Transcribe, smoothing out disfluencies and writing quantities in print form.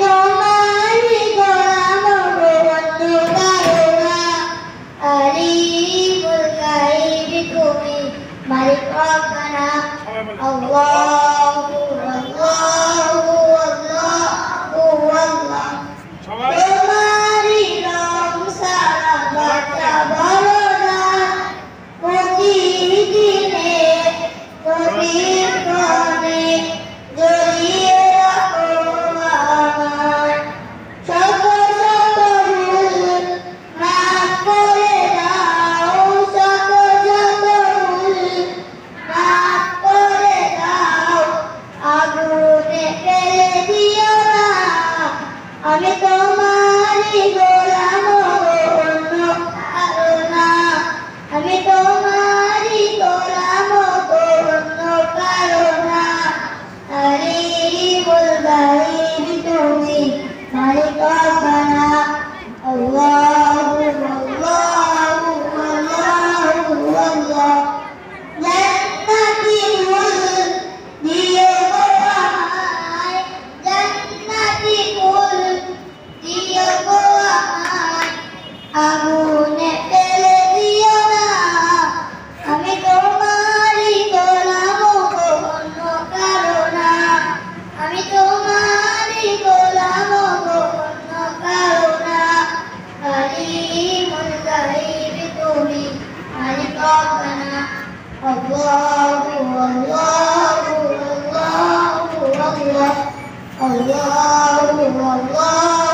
তোমারই গোলাম গো অন্য কারো না। আলিমুল গায়ব তুমি মালিক রব্বানা। আল্লাহু আল্লাহু আল্লাহু আল্লাহ। তোমারই রং সারা বাতা বলো না। প্রতিদিনে গভীর ক্ষণে জড়িয়ে রাখো আমায়। শত শত ভুল মাফ করে দাও, শত শত ভুল মাফ করে দাও। আগুনে ফেলে দিও না, আমি তোমারই গোলাম অন্য কারো না। আমি তোমারই গোলাম অন্য কারো না। আলিমুল গায়ব তুমি মালিক রব্বানা। আল্লাহু আল্লাহু আল্লাহু আল্লাহ। জান্নাতি ফুল দিও গো আমায়, জান্নাতি ফুল দিও গো আমায়। আগুনে ফেলে দিও না, আমি তোমারই গোলাম গো অন্য কারো না। আমি তোমারই গোলাম গো অন্য কারো না। আলিমুল গায়ব তুমি মালিক রব্বানা। আল্লাহু আল্লাহু আল্লাহু আল্লাহ। আল্লাহু আল্লাহ।